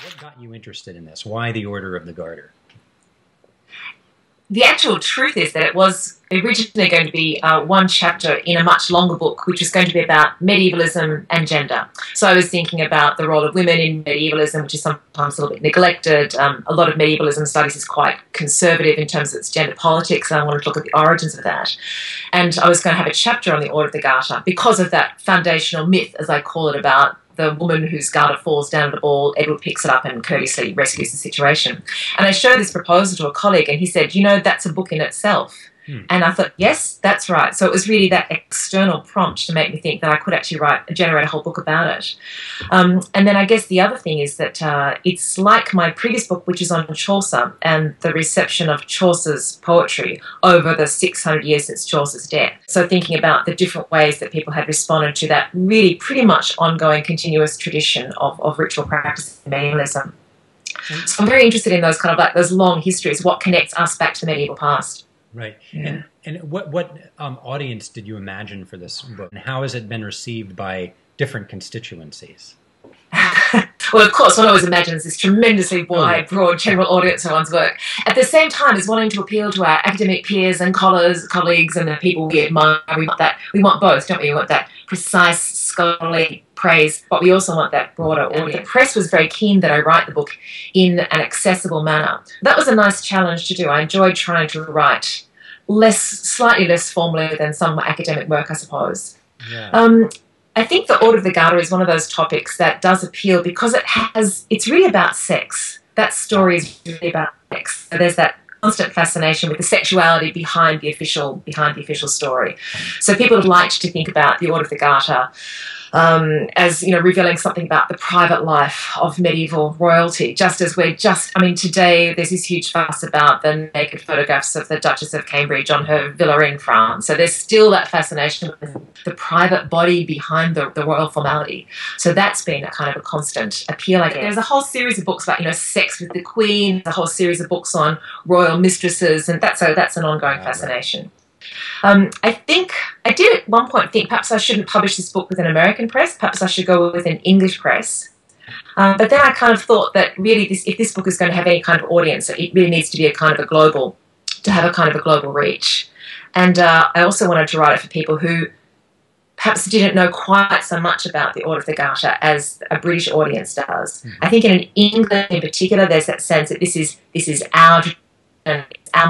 What got you interested in this? Why the Order of the Garter? The actual truth is that it was originally going to be one chapter in a much longer book, which was going to be about medievalism and gender. So I was thinking about the role of women in medievalism, which is sometimes a little bit neglected. A lot of medievalism studies is quite conservative in terms of its gender politics, and I wanted to look at the origins of that. And I was going to have a chapter on the Order of the Garter because of that foundational myth, as I call it, about the woman whose garter falls down at the ball. Edward picks it up and courteously rescues the situation. And I showed this proposal to a colleague, and he said, you know, that's a book in itself. And I thought, yes, that's right. So it was really that external prompt to make me think that I could actually generate a whole book about it. And then I guess the other thing is that it's like my previous book, which is on Chaucer and the reception of Chaucer's poetry over the 600 years since Chaucer's death. So thinking about the different ways that people had responded to that really pretty much ongoing continuous tradition of ritual practice in medievalism. So I'm very interested in those kind of like those long histories, what connects us back to the medieval past. Right. Yeah. And what audience did you imagine for this book? And how has it been received by different constituencies? Well, of course, one always imagines this tremendously wide, broad, general audience for one's work. At the same time as wanting to appeal to our academic peers and colleagues and the people we admire, we want both, don't we? We want that precise, scholarly praise, but we also want that broader audience. The press was very keen that I write the book in an accessible manner. That was a nice challenge to do. I enjoyed trying to write slightly less formally than some academic work, I suppose. Yeah. I think the Order of the Garter is one of those topics that does appeal because it's really about sex. That story is really about sex. So there's that constant fascination with the sexuality behind the official story. So people have liked to think about the Order of the Garter as, you know, revealing something about the private life of medieval royalty, just as today there's this huge fuss about the naked photographs of the Duchess of Cambridge on her villa in France. So there's still that fascination with the private body behind the royal formality. So that's been a kind of a constant appeal, I guess. There's a whole series of books about, you know, sex with the Queen, a whole series of books on royal mistresses, and that's an ongoing fascination. Right. I did at one point think perhaps I shouldn't publish this book with an American press, perhaps I should go with an English press. But then I kind of thought that really if this book is going to have any kind of audience, it really needs to be have a global reach. And I also wanted to write it for people who perhaps didn't know quite so much about the Order of the Garter as a British audience does. I think in England in particular, there's that sense that this is our and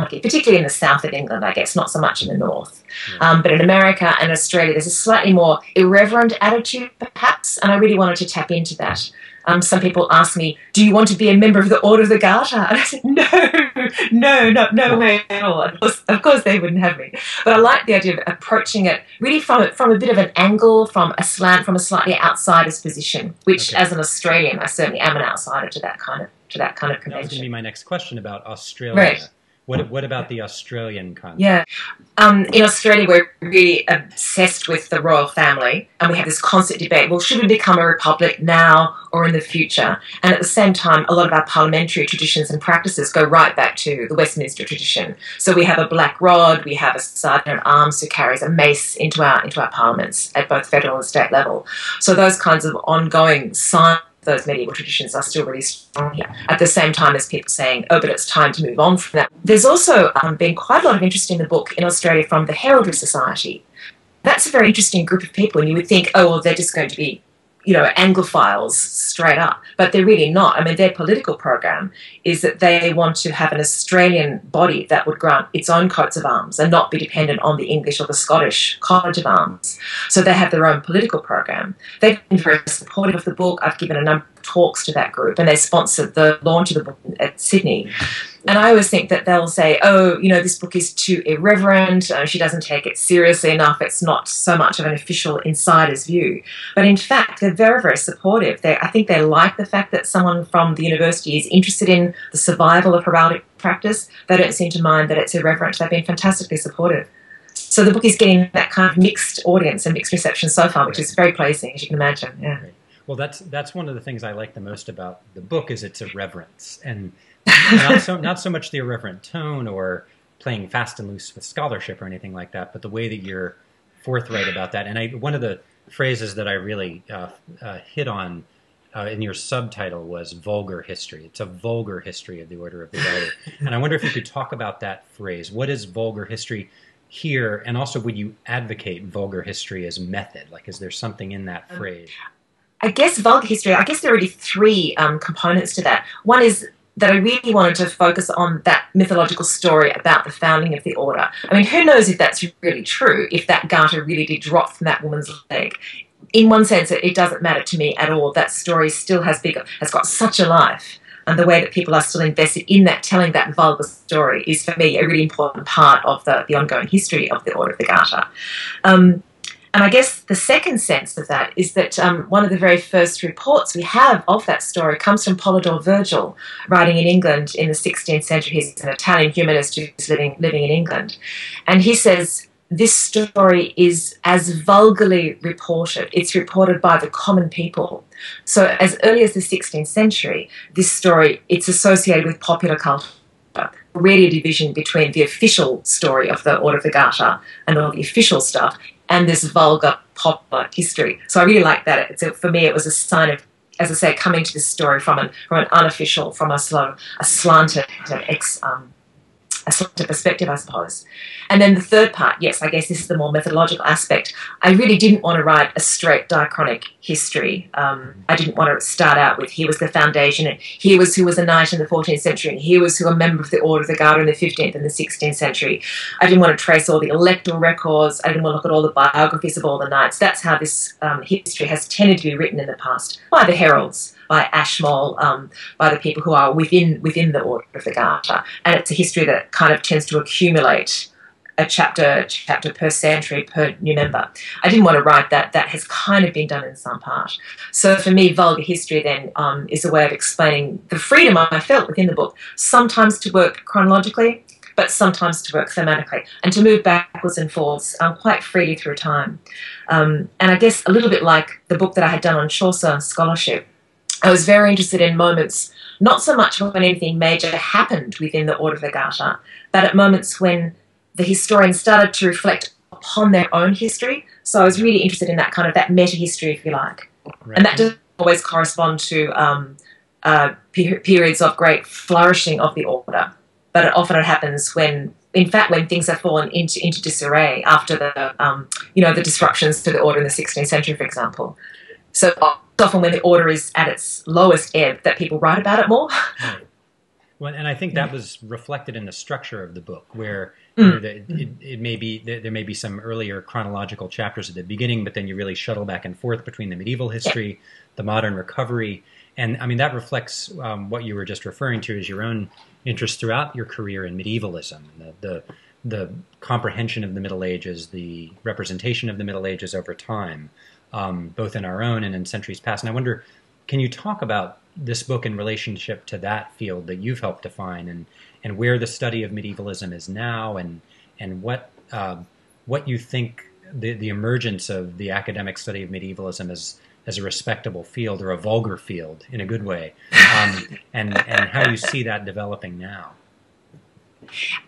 particularly in the south of England, I guess, not so much in the north. Yeah. But in America and Australia, there's a slightly more irreverent attitude, perhaps, and I really wanted to tap into that. Some people ask me, do you want to be a member of the Order of the Garter? And I said, no way at all. Of course they wouldn't have me. But I like the idea of approaching it really from a bit of an angle, from a slant, from a slightly outsider's position, which as an Australian, I certainly am an outsider to that kind of convention. That was going to be my next question about Australia. Right. What about the Australian context? Yeah. In Australia, we're really obsessed with the royal family, and we have this constant debate, well, should we become a republic now or in the future? And at the same time, a lot of our parliamentary traditions and practices go right back to the Westminster tradition. So we have a black rod, we have a sergeant at arms who carries a mace into our parliaments at both federal and state level. So those kinds of ongoing signs, those medieval traditions are still really strong here, at the same time as people saying, oh, but it's time to move on from that. There's also been quite a lot of interest in the book in Australia from the Heraldry Society. That's a very interesting group of people, and you would think, oh, well, they're just going to be, you know, Anglophiles straight up, but they're really not. I mean, their political program is that they want to have an Australian body that would grant its own coats of arms and not be dependent on the English or the Scottish College of Arms. So they have their own political program. They've been very supportive of the book. I've given a number of talks to that group, and they sponsored the launch of the book at Sydney. And I always think that they'll say, oh, you know, this book is too irreverent, she doesn't take it seriously enough, it's not so much of an official insider's view. But in fact, they're very, very supportive. I think they like the fact that someone from the university is interested in the survival of heraldic practice. They don't seem to mind that it's irreverent. They've been fantastically supportive. So the book is getting that kind of mixed audience and mixed reception so far, which is very pleasing, as you can imagine. Yeah. Right. Well, that's one of the things I like the most about the book is its irreverence, and not so much the irreverent tone or playing fast and loose with scholarship or anything like that, but the way that you're forthright about that. And one of the phrases that I really hit on in your subtitle was vulgar history. It's a vulgar history of the Order of the Garter. And I wonder if you could talk about that phrase. What is vulgar history here? And also, would you advocate vulgar history as method? Like, is there something in that phrase? I guess vulgar history, I guess there are really three components to that. One is that I really wanted to focus on that mythological story about the founding of the order. I mean, who knows if that's really true, if that garter really did drop from that woman's leg. In one sense, it doesn't matter to me at all. That story still has got such a life. And the way that people are still invested in that, telling that vulgar story, is for me a really important part of the ongoing history of the Order of the Garter. And I guess the second sense of that is that one of the very first reports we have of that story comes from Polydore Virgil, writing in England in the 16th century. He's an Italian humanist who's living in England. And he says, this story is as vulgarly reported. It's reported by the common people. So as early as the 16th century, this story, it's associated with popular culture. Already a division between the official story of the Order of the Garter and all the official stuff, and this vulgar popular history. So I really like that. For me, it was a sign of, as I say, coming to this story from an unofficial, from a slanted perspective, I suppose. And then the third part, yes, I guess this is the more methodological aspect. I really didn't want to write a straight diachronic history. I didn't want to start out with here was the foundation, and here was who was a knight in the 14th century, and here was who a member of the Order of the Garter in the 15th and the 16th century. I didn't want to trace all the electoral records. I didn't want to look at all the biographies of all the knights. That's how this history has tended to be written in the past, by the heralds, by Ashmole, by the people who are within the Order of the Garter. And it's a history that kind of tends to accumulate a chapter per century, per new member. I didn't want to write that. That has kind of been done in some part. So for me, vulgar history then is a way of explaining the freedom I felt within the book, sometimes to work chronologically, but sometimes to work thematically, and to move backwards and forwards quite freely through time. And I guess a little bit like the book that I had done on Chaucer scholarship, I was very interested in moments, not so much when anything major happened within the Order of the Garter, but at moments when the historians started to reflect upon their own history. So I was really interested in that kind of that meta-history, if you like. Right. And that doesn't always correspond to periods of great flourishing of the order, but it often happens when, in fact, when things have fallen into disarray after the disruptions to the order in the 16th century, for example. So often when the order is at its lowest ebb that people write about it more. Right. Well, and I think that was reflected in the structure of the book, where it may be there may be some earlier chronological chapters at the beginning, but then you really shuttle back and forth between the medieval history, the modern recovery, and I mean that reflects what you were just referring to as your own interest throughout your career in medievalism, the comprehension of the Middle Ages, the representation of the Middle Ages over time, both in our own and in centuries past. And I wonder, can you talk about this book in relationship to that field that you've helped define, and where the study of medievalism is now, and what you think the emergence of the academic study of medievalism as a respectable field or a vulgar field in a good way, and how you see that developing now?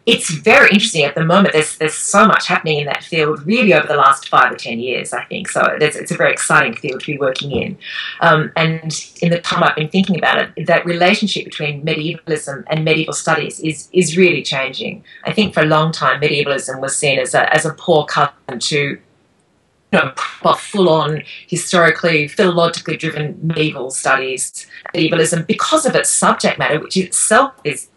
It's very interesting at the moment. There's so much happening in that field really over the last 5 or 10 years, I think. So it's a very exciting field to be working in. And in the time I've been thinking about it, that relationship between medievalism and medieval studies is really changing. I think for a long time, medievalism was seen as a poor cousin to full-on, historically, philologically driven medieval studies. Medievalism, because of its subject matter, which itself is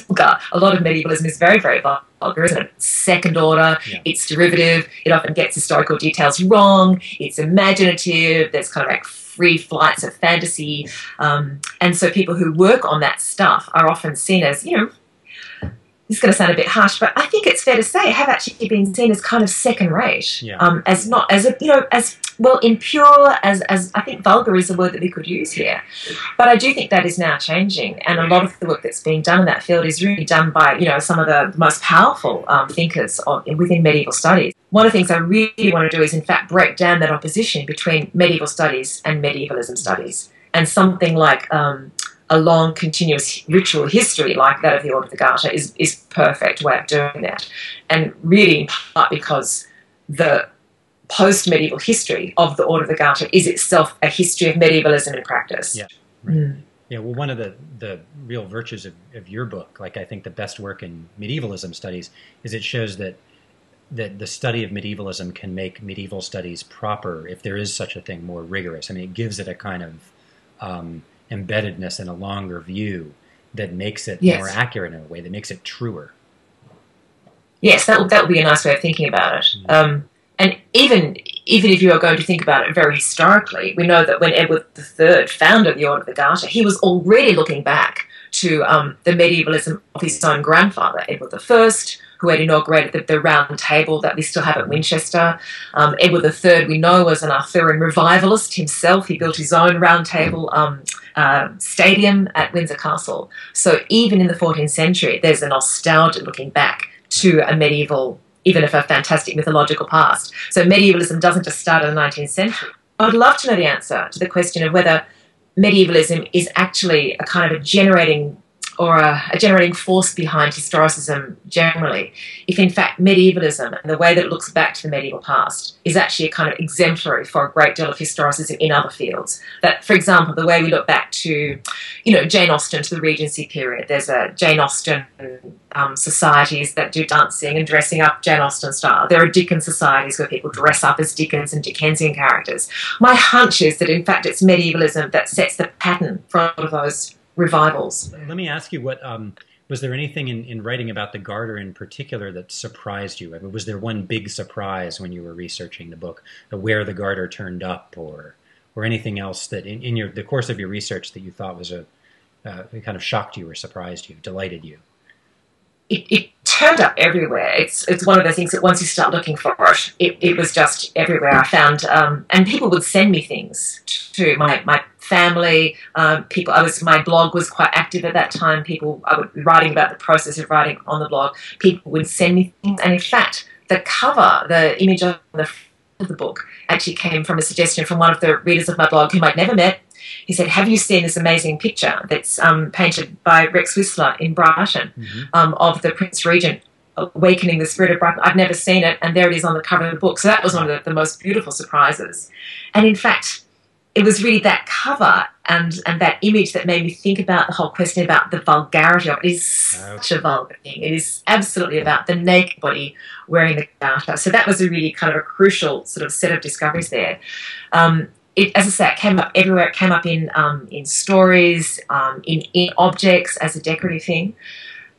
vulgar. A lot of medievalism is very, very vulgar, isn't it? Second order, it's derivative, it often gets historical details wrong, it's imaginative, there's kind of like free flights of fantasy. And so people who work on that stuff are often seen as, this is going to sound a bit harsh, but I think it's fair to say have actually been seen as kind of second rate, as impure as I think vulgar is a word that we could use here. But I do think that is now changing, and a lot of the work that's being done in that field is really done by some of the most powerful thinkers within medieval studies. One of the things I really want to do is in fact break down that opposition between medieval studies and medievalism studies, and something like a long, continuous ritual history like that of the Order of the Garter is perfect way of doing that. And really in part because the post-medieval history of the Order of the Garter is itself a history of medievalism in practice. Yeah, right. Yeah, well, one of the real virtues of your book, like I think the best work in medievalism studies, is it shows that the study of medievalism can make medieval studies proper, if there is such a thing, more rigorous. I mean, it gives it a kind of embeddedness and a longer view that makes it more accurate in a way, that makes it truer. Yes, that would be a nice way of thinking about it. And even if you are going to think about it very historically, we know that when Edward III founded the Order of the Garter, he was already looking back to the medievalism of his own grandfather, Edward I, who had inaugurated the Round Table that we still have at Winchester. Edward III, we know, was an Arthurian revivalist himself. He built his own Round Table stadium at Windsor Castle. So even in the 14th century, there's a nostalgia looking back to a medieval, even if a fantastic mythological past. So medievalism doesn't just start in the 19th century. I would love to know the answer to the question of whether medievalism is actually a kind of a generating force behind historicism generally, if in fact medievalism and the way that it looks back to the medieval past is actually a kind of exemplary for a great deal of historicism in other fields. That, for example, the way we look back to, Jane Austen, to the Regency period, there's a Jane Austen societies that do dancing and dressing up Jane Austen style. There are Dickens societies where people dress up as Dickens and Dickensian characters. My hunch is that in fact it's medievalism that sets the pattern for all of those revivals. Let me ask you, what was there anything in writing about the Garter in particular that surprised you? I mean, was there one big surprise when you were researching the book, where the Garter turned up, or anything else that in the course of your research that you thought was it kind of shocked you or surprised you, delighted you? It turned up everywhere. It's one of those things that once you start looking for it was just everywhere. I found, and people would send me things to my family, people. My blog was quite active at that time. I would be writing about the process of writing on the blog. People would send me things, and in fact, the cover, the image on the front of the book, actually came from a suggestion from one of the readers of my blog whom I'd never met. He said, "Have you seen this amazing picture that's painted by Rex Whistler in Brighton of the Prince Regent awakening the spirit of Brighton? I've never seen it, and there it is on the cover of the book." So that was one of the most beautiful surprises. And in fact, it was really that cover and that image that made me think about the whole question about the vulgarity of it. It is such a vulgar thing. It is absolutely about the naked body wearing the garter. So that was a really kind of a crucial sort of set of discoveries there. As I say, it came up everywhere. It came up in stories, in objects as a decorative thing.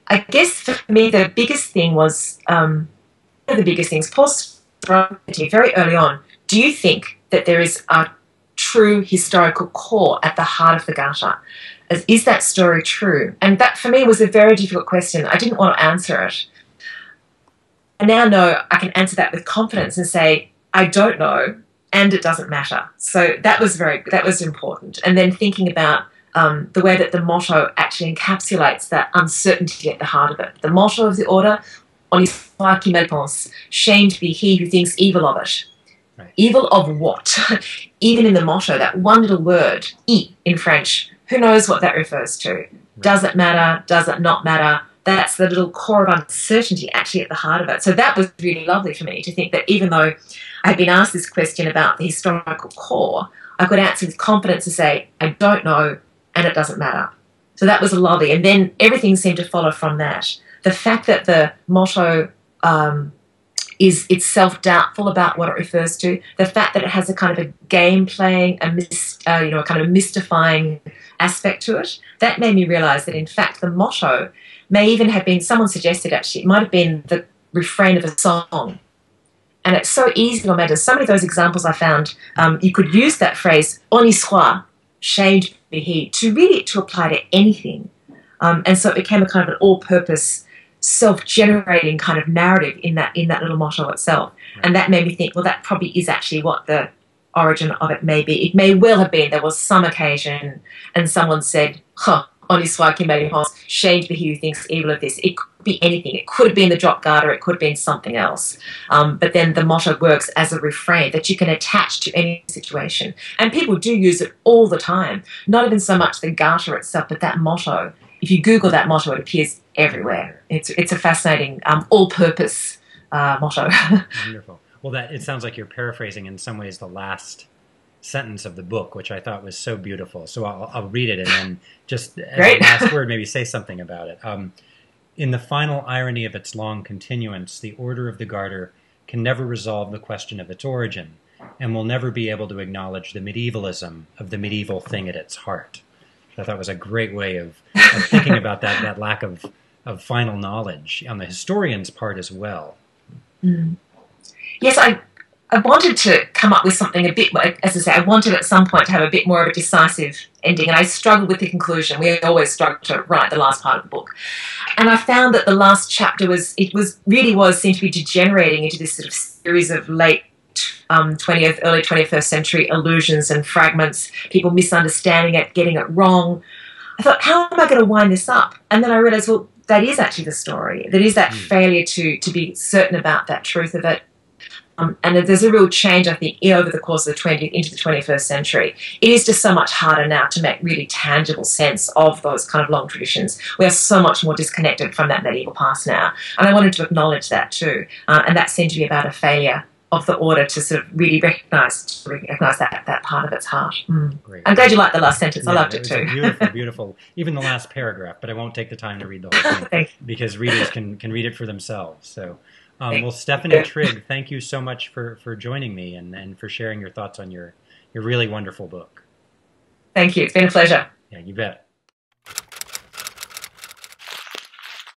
I guess for me, the biggest thing was, one of the biggest things, Paul spoke to me very early on, do you think that there is a true historical core at the heart of the Garter? Is that story true? And that for me was a very difficult question. I didn't want to answer it. I now know I can answer that with confidence and say, I don't know, and it doesn't matter. So that was important. And then thinking about the way that the motto actually encapsulates that uncertainty at the heart of it. The motto of the order, on his qui mal pense, shamed be he who thinks evil of it. Right. Evil of what? Even in the motto, that one little word, "I" in French, who knows what that refers to? Right. Does it matter? Does it not matter? That's the little core of uncertainty actually at the heart of it. So that was really lovely for me to think that even though I had been asked this question about the historical core, I could answer with confidence and say, I don't know, and it doesn't matter. So that was lovely. And then everything seemed to follow from that. The fact that the motto is itself doubtful about what it refers to, the fact that it has a kind of a game playing, a kind of mystifying aspect to it, that made me realise that in fact the motto may even have been, someone suggested actually, it might have been the refrain of a song. And it's so easy to imagine. So many of those examples I found, you could use that phrase, "On y soit," shamed be he, to apply to anything. And so it became a kind of an all-purpose, self-generating kind of narrative in that little motto itself. Right. And that made me think, well, that probably is actually what the origin of it may be. It may well have been there was some occasion and someone said, "On y soit qui mal pense, shamed be he who thinks evil of this." It could be anything. It could have been the drop garter. It could have been something else. But then the motto works as a refrain that you can attach to any situation. And people do use it all the time. Not even so much the garter itself, but that motto. If you Google that motto, it appears everywhere. It's a fascinating all-purpose motto. Wonderful. Well, that it sounds like you're paraphrasing in some ways the last sentence of the book, which I thought was so beautiful. So I'll read it and then just as a last word, maybe say something about it. In the final irony of its long continuance, the Order of the Garter can never resolve the question of its origin, and will never be able to acknowledge the medievalism of the medieval thing at its heart. I thought was a great way of thinking about that lack of final knowledge on the historian's part as well. Mm. Yes, I wanted to come up with something a bit more, as I say, I wanted at some point to have a bit more of a decisive ending, and I struggled with the conclusion. We always struggle to write the last part of the book. And I found that the last chapter seemed to be degenerating into this sort of series of late 20th, early 21st century allusions and fragments, people misunderstanding it, getting it wrong. I thought, how am I going to wind this up? And then I realised, well, that is actually the story. That is that failure to be certain about that truth of it. And there's a real change, I think, over the course of the 20th into the 21st century. It is just so much harder now to make really tangible sense of those kind of long traditions. We are so much more disconnected from that medieval past now. And I wanted to acknowledge that too. And that seemed to be about a failure of the order to sort of really recognise that part of its heart. Great. I'm glad you liked the last sentence. I loved it too. Beautiful, beautiful. Even the last paragraph, but I won't take the time to read the whole thing because readers can read it for themselves. So, well, Stephanie Trigg, thank you so much for joining me and for sharing your thoughts on your really wonderful book. Thank you. It's been a pleasure. Yeah, you bet.